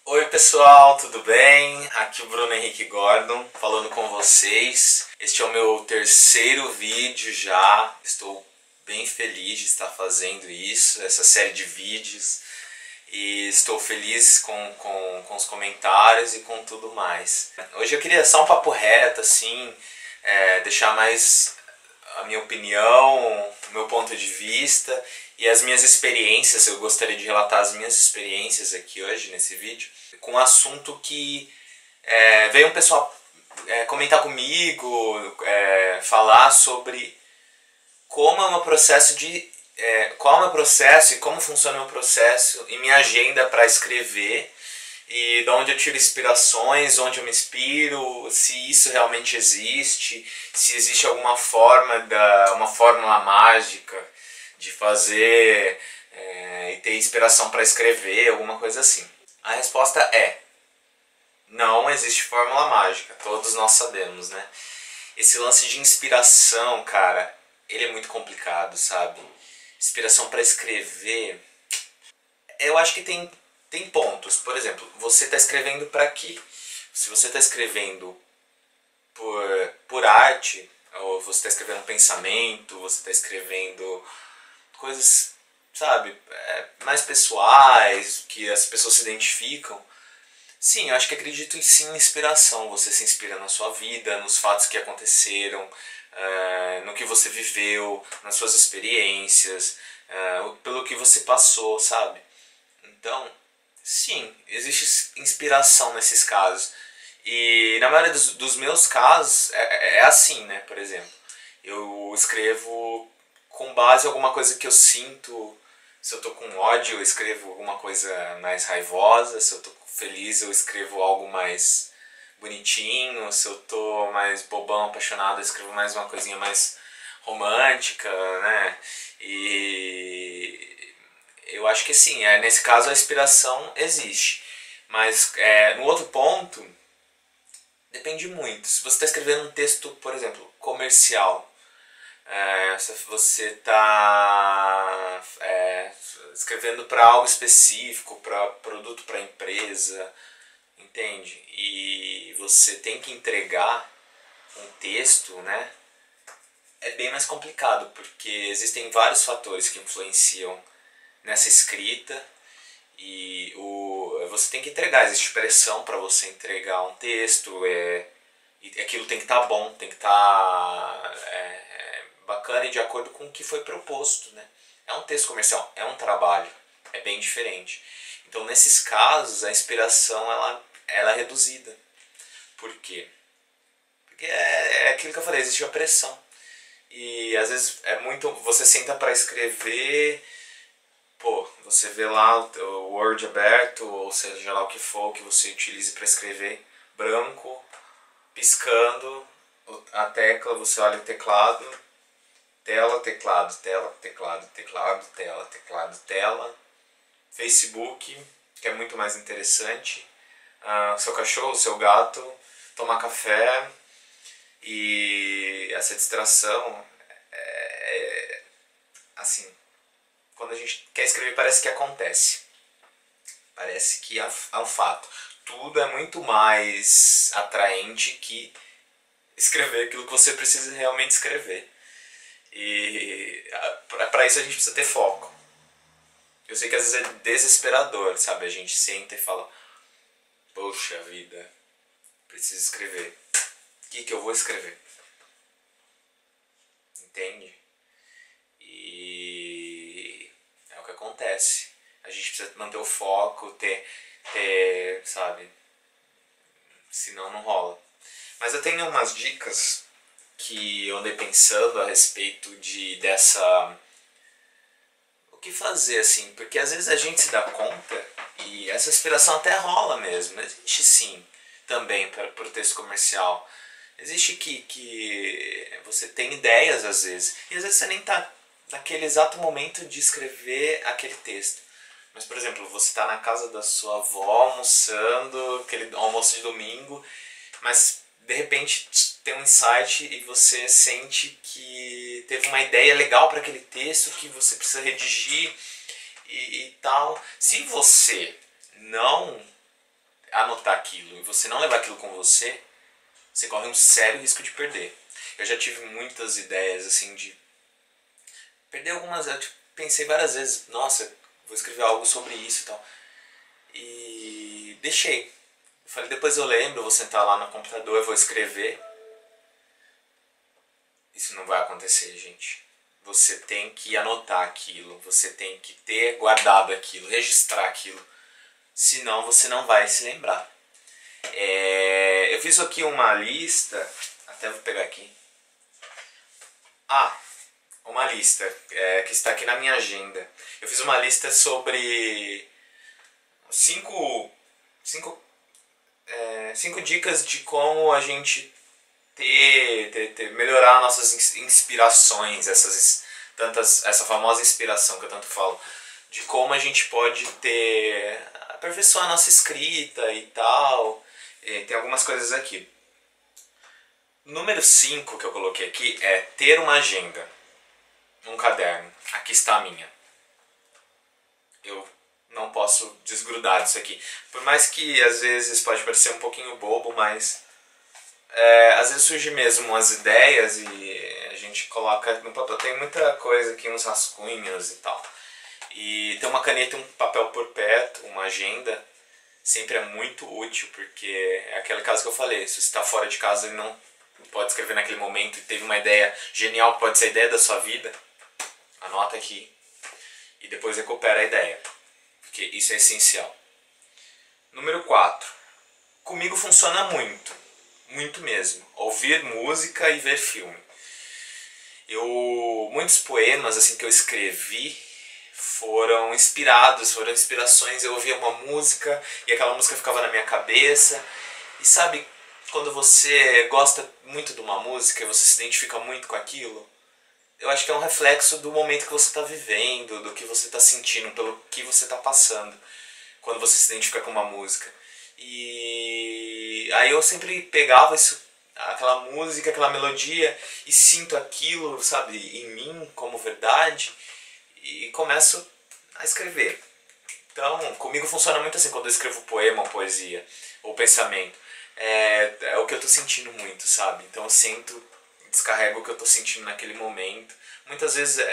Oi pessoal, tudo bem? Aqui é o Bruno Henrique Gordon falando com vocês. Este é o meu terceiro vídeo já. Estou bem feliz de estar fazendo isso, essa série de vídeos. E estou feliz com os comentários e com tudo mais. Hoje eu queria só um papo reto, assim, deixar mais a minha opinião, o meu ponto de vista e as minhas experiências. Eu gostaria de relatar as minhas experiências aqui hoje nesse vídeo com um assunto que veio um pessoal comentar comigo, falar sobre como é o meu processo qual é o meu processo e como funciona o meu processo e minha agenda para escrever, e de onde eu tiro inspirações, onde eu me inspiro, se isso realmente existe, se existe alguma forma, uma fórmula mágica de fazer e ter inspiração para escrever, alguma coisa assim. A resposta é: não existe fórmula mágica, todos nós sabemos, né? Esse lance de inspiração, cara, ele é muito complicado, sabe? Inspiração para escrever, eu acho que tem pontos. Por exemplo, você está escrevendo para quê? Se você está escrevendo por arte, ou você está escrevendo um pensamento, você está escrevendo coisas, sabe, mais pessoais, que as pessoas se identificam. Sim, eu acho que acredito sim em inspiração. Você se inspira na sua vida, nos fatos que aconteceram, no que você viveu, nas suas experiências, pelo que você passou, sabe? Então, sim, existe inspiração nesses casos. E na maioria dos meus casos é assim, né? Por exemplo, eu escrevo com base em alguma coisa que eu sinto. Se eu tô com ódio, eu escrevo alguma coisa mais raivosa. Se eu tô feliz, eu escrevo algo mais bonitinho. Se eu tô mais bobão, apaixonado, eu escrevo mais uma coisinha mais romântica, né? E eu acho que sim, nesse caso a inspiração existe. Mas no outro ponto, depende muito. Se você está escrevendo um texto, por exemplo, comercial, se você está escrevendo para algo específico, para produto, para empresa, entende? E você tem que entregar um texto, né? É bem mais complicado, porque existem vários fatores que influenciam nessa escrita, e você tem que entregar, existe pressão para você entregar um texto, e aquilo tem que estar bom, tem que estar bacana e de acordo com o que foi proposto, né? É um texto comercial, é um trabalho, é bem diferente. Então, nesses casos, a inspiração ela é reduzida. Por quê? Porque é aquilo que eu falei, existe uma pressão. E às vezes é muito. Você senta para escrever, pô, você vê lá o Word aberto, ou seja lá o que for que você utilize para escrever, branco, piscando a tecla, você olha o teclado, tela, teclado, tela, teclado, teclado, tela, teclado, tela, Facebook, que é muito mais interessante, seu cachorro, seu gato, tomar café, e essa distração assim, quando a gente quer escrever parece que acontece, parece que é um fato. Tudo é muito mais atraente que escrever aquilo que você precisa realmente escrever. E para isso a gente precisa ter foco. Eu sei que às vezes é desesperador, sabe? A gente senta e fala: poxa vida, preciso escrever. O que eu vou escrever? Entende? E é o que acontece. A gente precisa manter o foco, sabe? Senão não rola. Mas eu tenho umas dicas que eu andei pensando a respeito dessa. O que fazer, assim? Porque às vezes a gente se dá conta e essa inspiração até rola mesmo. Existe sim também para o texto comercial. Existe que você tem ideias às vezes. E às vezes você nem tá naquele exato momento de escrever aquele texto. Mas, por exemplo, você está na casa da sua avó almoçando, aquele almoço de domingo, mas de repente tem um insight e você sente que teve uma ideia legal para aquele texto que você precisa redigir e tal. Se você não anotar aquilo e você não levar aquilo com você, você corre um sério risco de perder. Eu já tive muitas ideias assim de perder algumas. Eu pensei várias vezes, nossa, vou escrever algo sobre isso e tal. E deixei. Eu falei, depois eu lembro, eu vou sentar lá no computador, eu vou escrever. Isso não vai acontecer, gente. Você tem que anotar aquilo, você tem que ter guardado aquilo, registrar aquilo. Senão você não vai se lembrar. Eu fiz aqui uma lista, até vou pegar aqui. Uma lista que está aqui na minha agenda. Eu fiz uma lista sobre cinco dicas de como a gente melhorar nossas inspirações, essa famosa inspiração que eu tanto falo, de como a gente pode aperfeiçoar a nossa escrita e tal. Tem algumas coisas aqui. Número 5 que eu coloquei aqui é ter uma agenda, um caderno. Aqui está a minha. Eu não posso desgrudar disso aqui. Por mais que às vezes pode parecer um pouquinho bobo, mas às vezes surge mesmo umas ideias e a gente coloca no papel. Tem muita coisa aqui, uns rascunhos e tal. E ter uma caneta e um papel por perto, uma agenda, sempre é muito útil, porque é aquele caso que eu falei, se você está fora de casa e não pode escrever naquele momento e teve uma ideia genial, pode ser a ideia da sua vida, anota aqui e depois recupera a ideia, porque isso é essencial. Número 4. Comigo funciona muito mesmo, ouvir música e ver filme. Muitos poemas assim que eu escrevi foram inspirações. Eu ouvia uma música e aquela música ficava na minha cabeça. E sabe, quando você gosta muito de uma música e você se identifica muito com aquilo, eu acho que é um reflexo do momento que você está vivendo, do que você está sentindo, pelo que você está passando, quando você se identifica com uma música. E aí eu sempre pegava aquela música, aquela melodia e sinto aquilo, sabe, em mim como verdade e começo a escrever. Então, comigo funciona muito assim quando eu escrevo poema ou poesia ou pensamento. É o que eu tô sentindo muito, sabe? Então eu sinto, descarrego o que eu tô sentindo naquele momento. Muitas vezes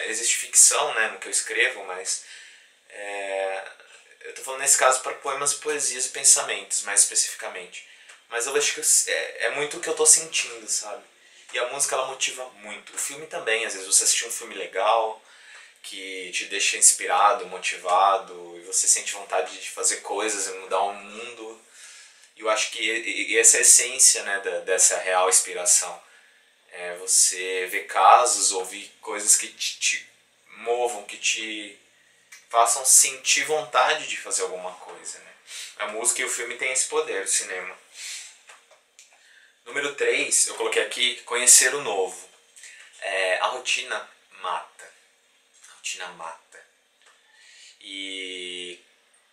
existe ficção, né, no que eu escrevo, mas eu tô falando nesse caso para poemas, poesias e pensamentos, mais especificamente. Mas eu acho que é muito o que eu tô sentindo, sabe? E a música, ela motiva muito. O filme também, às vezes você assiste um filme legal, que te deixa inspirado, motivado, e você sente vontade de fazer coisas e mudar o mundo. E eu acho que essa é a essência, né, dessa real inspiração. É você ver casos, ouvir coisas que te movam, que te façam sentir vontade de fazer alguma coisa, né? A música e o filme têm esse poder, o cinema. Número 3, eu coloquei aqui, conhecer o novo. A rotina mata. A rotina mata. E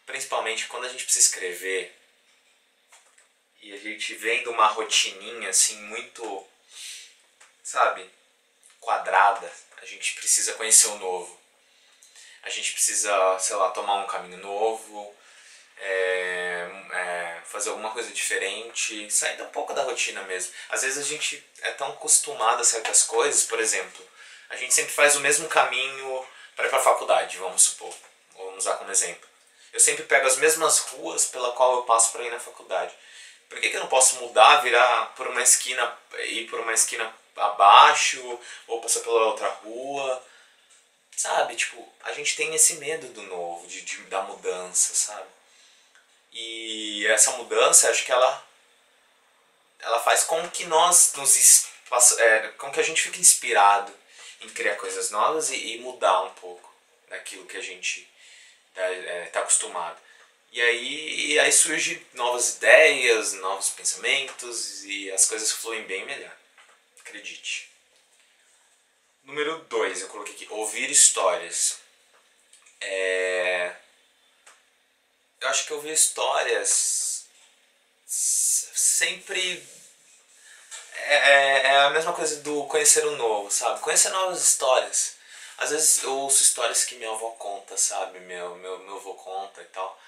principalmente quando a gente precisa escrever e a gente vem de uma rotininha assim muito, sabe, quadrada, a gente precisa conhecer o novo. A gente precisa, sei lá, tomar um caminho novo, fazer alguma coisa diferente, sair um pouco da rotina mesmo. Às vezes a gente é tão acostumado a certas coisas, por exemplo, a gente sempre faz o mesmo caminho para ir para a faculdade, vamos supor, vamos usar como exemplo. Eu sempre pego as mesmas ruas pela qual eu passo para ir na faculdade. Por que eu não posso mudar, virar por uma esquina, ir por uma esquina abaixo, ou passar pela outra rua? Sabe, tipo, a gente tem esse medo do novo, da mudança, sabe? E essa mudança, acho que ela faz com que com que a gente fique inspirado em criar coisas novas e mudar um pouco daquilo que a gente está acostumado. E aí surgem novas ideias, novos pensamentos e as coisas fluem bem melhor. Acredite. Número 2, eu coloquei aqui, ouvir histórias. Eu acho que ouvir histórias sempre é a mesma coisa do conhecer o novo, sabe? Conhecer novas histórias. Às vezes eu ouço histórias que minha avó conta, sabe? Meu avô conta e tal.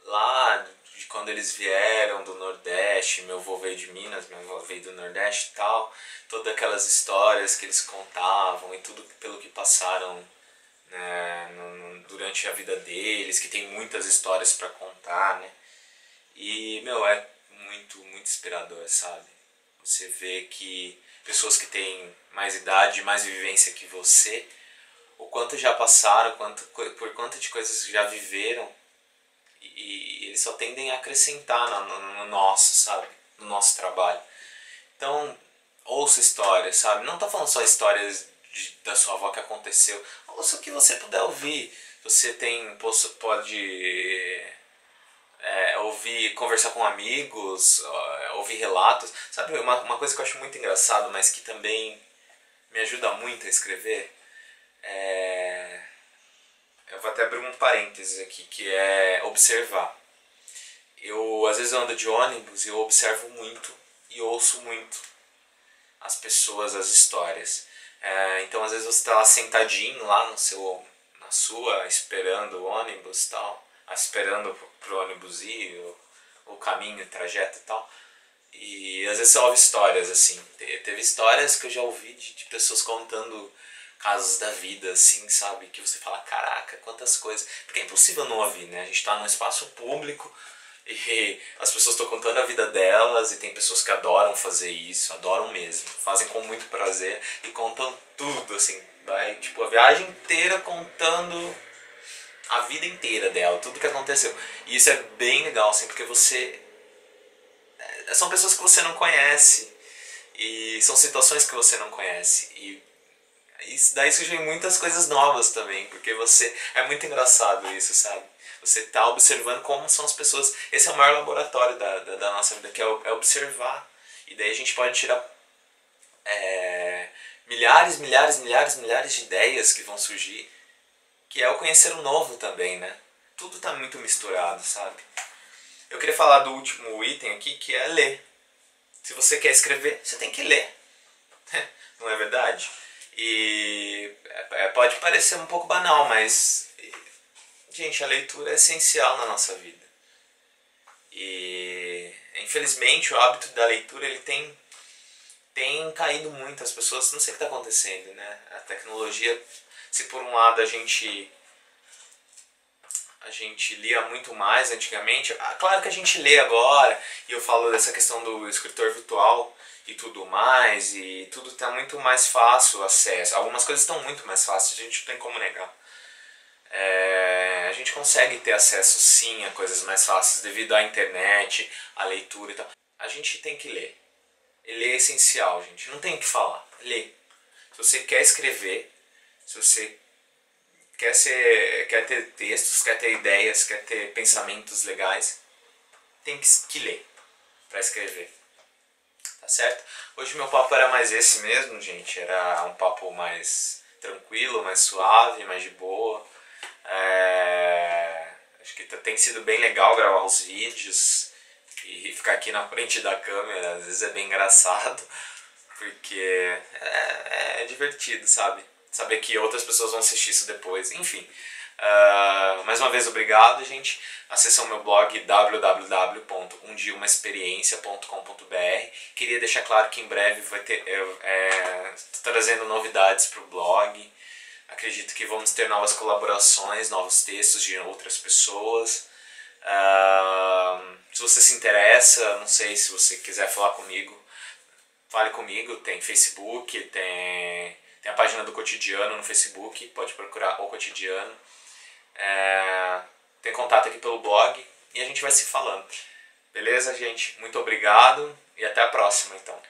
lá de quando eles vieram do Nordeste, meu avô veio de Minas, minha avó veio do Nordeste e tal, todas aquelas histórias que eles contavam e tudo pelo que passaram, né, durante a vida deles, que tem muitas histórias para contar, né? E, meu, é muito inspirador, sabe? Você vê que pessoas que têm mais idade, mais vivência que você, o quanto já passaram, por quanto de coisas já viveram, e eles só tendem a acrescentar no nosso, sabe? No nosso trabalho. Então, ouça histórias, sabe? Não tô falando só histórias da sua avó que aconteceu. Ouça o que você puder ouvir. Você pode ouvir, conversar com amigos, ouvir relatos. Sabe, uma coisa que eu acho muito engraçado, mas que também me ajuda muito a escrever, eu vou até abrir um parênteses aqui, que é observar. Eu, às vezes, eu ando de ônibus e eu observo muito e ouço muito as pessoas, as histórias. Então, às vezes, você está lá sentadinho lá na sua, esperando o ônibus e tal, esperando pro ônibus ir, o caminho, o trajeto e tal. E às vezes você ouve histórias, assim. Teve histórias que eu já ouvi de pessoas contando casos da vida, assim, sabe? Que você fala, caraca, quantas coisas. Porque é impossível não ouvir, né? A gente tá num espaço público e as pessoas estão contando a vida delas e tem pessoas que adoram fazer isso, adoram mesmo. Fazem com muito prazer e contam tudo, assim. Vai, tipo, a viagem inteira contando a vida inteira dela, tudo que aconteceu. E isso é bem legal, assim, porque são pessoas que você não conhece e são situações que você não conhece e daí surgem muitas coisas novas também, porque é muito engraçado isso, sabe? Você tá observando como são as pessoas. Esse é o maior laboratório da nossa vida, que é observar. E daí a gente pode tirar milhares de ideias que vão surgir, que é o conhecer o novo também, né? Tudo tá muito misturado, sabe? Eu queria falar do último item aqui, que é ler. Se você quer escrever, você tem que ler. Não é verdade? E pode parecer um pouco banal, mas, gente, a leitura é essencial na nossa vida. E, infelizmente, o hábito da leitura ele tem caído muito. As pessoas, não sei o que está acontecendo, né? A tecnologia, se por um lado a gente lia muito mais antigamente. Claro que a gente lê agora, e eu falo dessa questão do escritor virtual e tudo mais, e tudo está muito mais fácil o acesso. Algumas coisas estão muito mais fáceis, a gente não tem como negar. A gente consegue ter acesso sim a coisas mais fáceis devido à internet, à leitura e tal. A gente tem que ler. Ler é essencial, gente. Não tem o que falar. Ler. Se você quer escrever, se você quer ter textos, quer ter ideias, quer ter pensamentos legais, tem que ler para escrever. Tá certo? Hoje meu papo era mais esse mesmo, gente. Era um papo mais tranquilo, mais suave, mais de boa. Acho que tem sido bem legal gravar os vídeos e ficar aqui na frente da câmera. Às vezes é bem engraçado, porque é divertido, sabe? Saber que outras pessoas vão assistir isso depois, enfim. Mais uma vez, obrigado, gente. Acessam meu blog www.umdiaumaexperiencia.com.br. Queria deixar claro que em breve estou trazendo novidades para o blog. Acredito que vamos ter novas colaborações, novos textos de outras pessoas. Se você se interessa, não sei, se você quiser falar comigo, fale comigo. Tem Facebook, tem a página do Cotidiano no Facebook, pode procurar o Cotidiano. Tem contato aqui pelo blog e a gente vai se falando. Beleza, gente? Muito obrigado e até a próxima, então.